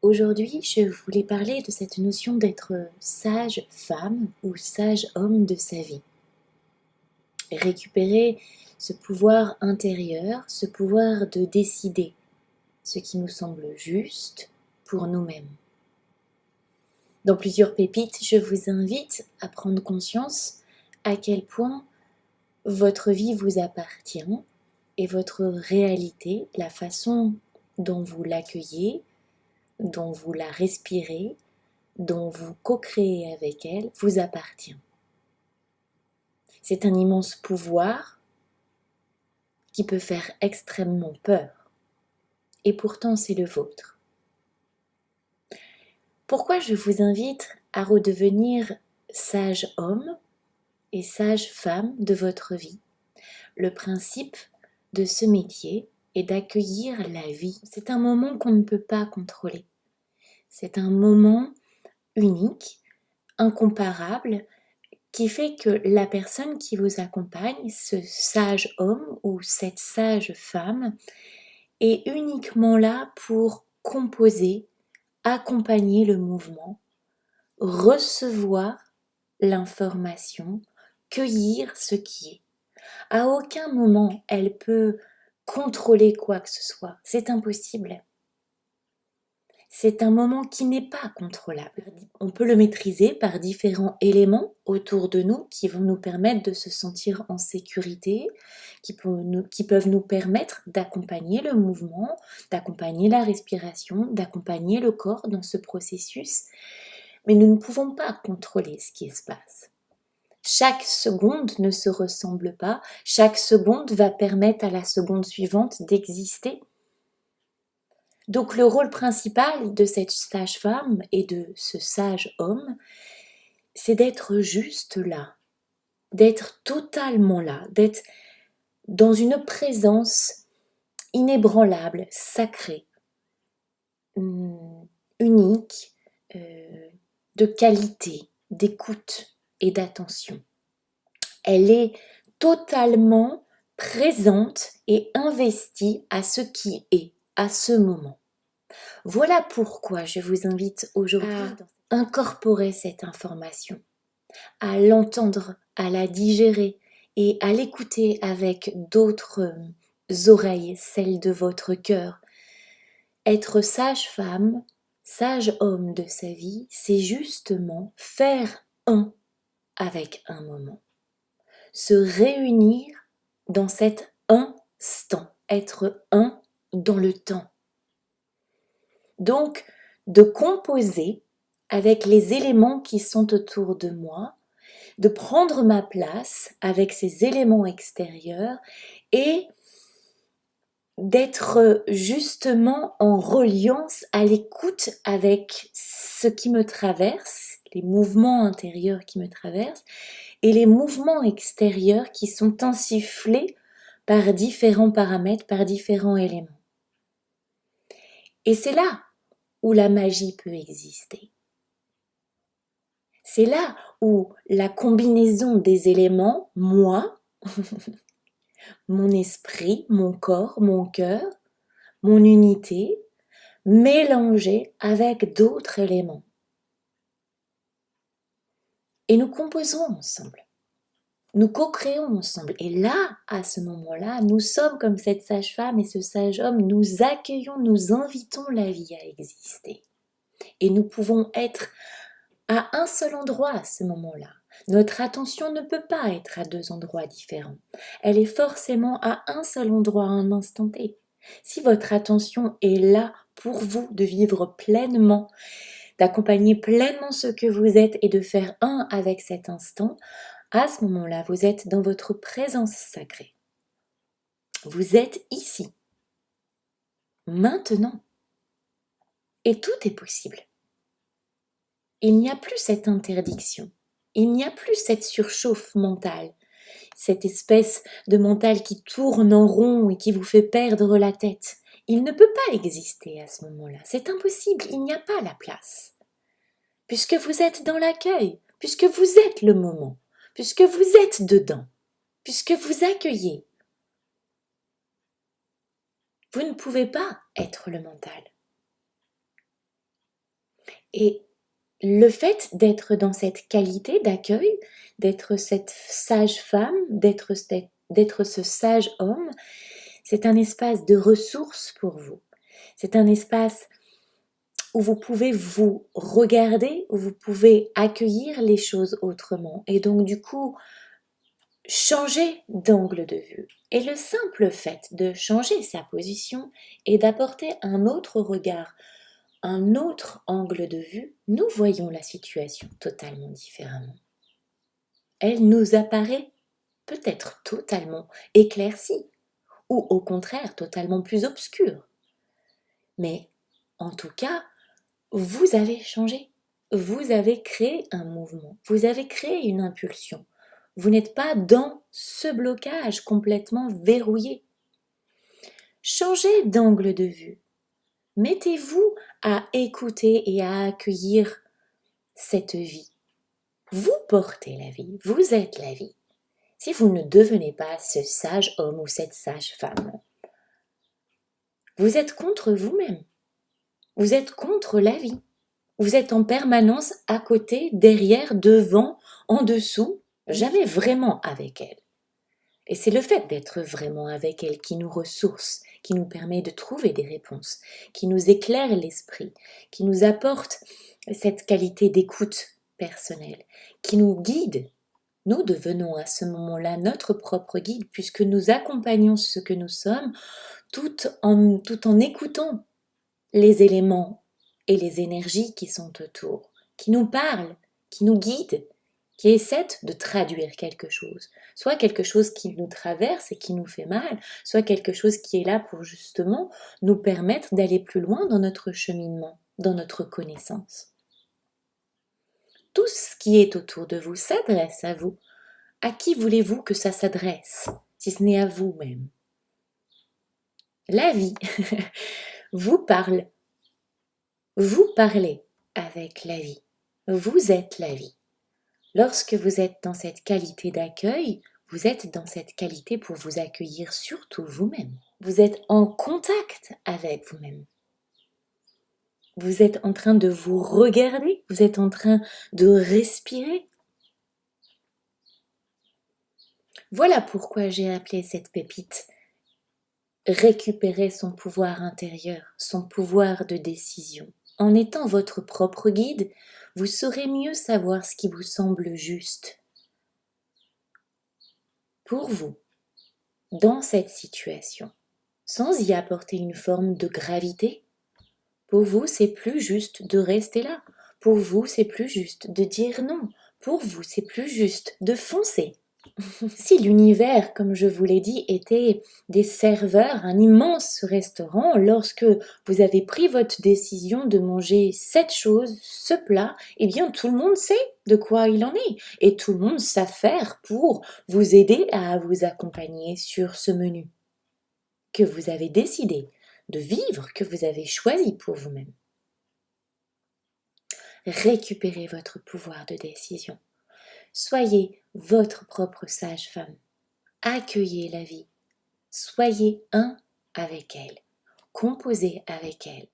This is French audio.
Aujourd'hui, je voulais parler de cette notion d'être sage femme ou sage homme de sa vie. Récupérer ce pouvoir intérieur, ce pouvoir de décider ce qui nous semble juste pour nous-mêmes. Dans plusieurs pépites, je vous invite à prendre conscience à quel point votre vie vous appartient et votre réalité, la façon dont vous l'accueillez, dont vous la respirez, dont vous co-créez avec elle, vous appartient. C'est un immense pouvoir qui peut faire extrêmement peur. Et pourtant, c'est le vôtre. Pourquoi je vous invite à redevenir sage homme et sage femme de votre vie? Le principe de ce métier est d'accueillir la vie. C'est un moment qu'on ne peut pas contrôler. C'est un moment unique, incomparable, qui fait que la personne qui vous accompagne, ce sage homme ou cette sage femme, est uniquement là pour composer, accompagner le mouvement, recevoir l'information, cueillir ce qui est. À aucun moment elle peut contrôler quoi que ce soit, c'est impossible. C'est un moment qui n'est pas contrôlable. On peut le maîtriser par différents éléments autour de nous qui vont nous permettre de se sentir en sécurité, qui peuvent nous permettre d'accompagner le mouvement, d'accompagner la respiration, d'accompagner le corps dans ce processus. Mais nous ne pouvons pas contrôler ce qui se passe. Chaque seconde ne se ressemble pas, chaque seconde va permettre à la seconde suivante d'exister. Donc le rôle principal de cette sage-femme et de ce sage homme, c'est d'être juste là, d'être totalement là, d'être dans une présence inébranlable, sacrée, unique, de qualité, d'écoute et d'attention. Elle est totalement présente et investie à ce qui est, à ce moment. Voilà pourquoi je vous invite aujourd'hui à incorporer cette information, à l'entendre, à la digérer et à l'écouter avec d'autres oreilles, celles de votre cœur. Être sage-femme, sage homme de sa vie, c'est justement faire un avec un moment. Se réunir dans cet instant, être un dans le temps. Donc, de composer avec les éléments qui sont autour de moi, de prendre ma place avec ces éléments extérieurs et d'être justement en reliance, à l'écoute avec ce qui me traverse, les mouvements intérieurs qui me traversent et les mouvements extérieurs qui sont insufflés par différents paramètres, par différents éléments. Et c'est là où la magie peut exister. C'est là où la combinaison des éléments, moi, mon esprit, mon corps, mon cœur, mon unité, mélangée avec d'autres éléments. Et nous composons ensemble. Nous co-créons ensemble. Et là, à ce moment-là, nous sommes comme cette sage-femme et ce sage homme, nous accueillons, nous invitons la vie à exister. Et nous pouvons être à un seul endroit à ce moment-là. Notre attention ne peut pas être à deux endroits différents. Elle est forcément à un seul endroit à un instant T. Si votre attention est là pour vous de vivre pleinement, d'accompagner pleinement ce que vous êtes et de faire un avec cet instant, à ce moment-là, vous êtes dans votre présence sacrée. Vous êtes ici, maintenant. Et tout est possible. Il n'y a plus cette interdiction. Il n'y a plus cette surchauffe mentale, cette espèce de mental qui tourne en rond et qui vous fait perdre la tête. Il ne peut pas exister à ce moment-là. C'est impossible, il n'y a pas la place. Puisque vous êtes dans l'accueil, puisque vous êtes le moment, puisque vous êtes dedans, puisque vous accueillez. Vous ne pouvez pas être le mental. Et le fait d'être dans cette qualité d'accueil, d'être cette sage femme, d'être ce sage homme, c'est un espace de ressources pour vous. C'est un espace où vous pouvez vous regarder, où vous pouvez accueillir les choses autrement. Et donc du coup, changer d'angle de vue. Et le simple fait de changer sa position et d'apporter un autre regard, un autre angle de vue, nous voyons la situation totalement différemment. Elle nous apparaît peut-être totalement éclaircie, ou au contraire totalement plus obscure. Mais en tout cas, vous avez changé, vous avez créé un mouvement, vous avez créé une impulsion. Vous n'êtes pas dans ce blocage complètement verrouillé. Changez d'angle de vue. Mettez-vous à écouter et à accueillir cette vie. Vous portez la vie, vous êtes la vie. Si vous ne devenez pas ce sage homme ou cette sage femme, vous êtes contre vous-même. Vous êtes contre la vie. Vous êtes en permanence à côté, derrière, devant, en dessous, jamais vraiment avec elle. Et c'est le fait d'être vraiment avec elle qui nous ressource, qui nous permet de trouver des réponses, qui nous éclaire l'esprit, qui nous apporte cette qualité d'écoute personnelle, qui nous guide. Nous devenons à ce moment-là notre propre guide puisque nous accompagnons ce que nous sommes tout en écoutant les éléments et les énergies qui sont autour, qui nous parlent, qui nous guident, qui essaient de traduire quelque chose. Soit quelque chose qui nous traverse et qui nous fait mal, soit quelque chose qui est là pour justement nous permettre d'aller plus loin dans notre cheminement, dans notre connaissance. Tout ce qui est autour de vous s'adresse à vous. À qui voulez-vous que ça s'adresse, si ce n'est à vous-même? La vie vous parle. Vous parlez avec la vie. Vous êtes la vie. Lorsque vous êtes dans cette qualité d'accueil, vous êtes dans cette qualité pour vous accueillir surtout vous-même. Vous êtes en contact avec vous-même. Vous êtes en train de vous regarder, vous êtes en train de respirer. Voilà pourquoi j'ai appelé cette pépite récupérer son pouvoir intérieur, son pouvoir de décision. En étant votre propre guide, vous saurez mieux savoir ce qui vous semble juste pour vous, dans cette situation, sans y apporter une forme de gravité. Pour vous, c'est plus juste de rester là. Pour vous, c'est plus juste de dire non. Pour vous, c'est plus juste de foncer. Si l'univers, comme je vous l'ai dit, était des serveurs, un immense restaurant, lorsque vous avez pris votre décision de manger cette chose, ce plat, eh bien tout le monde sait de quoi il en est et tout le monde s'affaire pour vous aider à vous accompagner sur ce menu que vous avez décidé de vivre, que vous avez choisi pour vous-même. Récupérez votre pouvoir de décision. Soyez votre propre sage-femme. Accueillez la vie. Soyez un avec elle. Composez avec elle.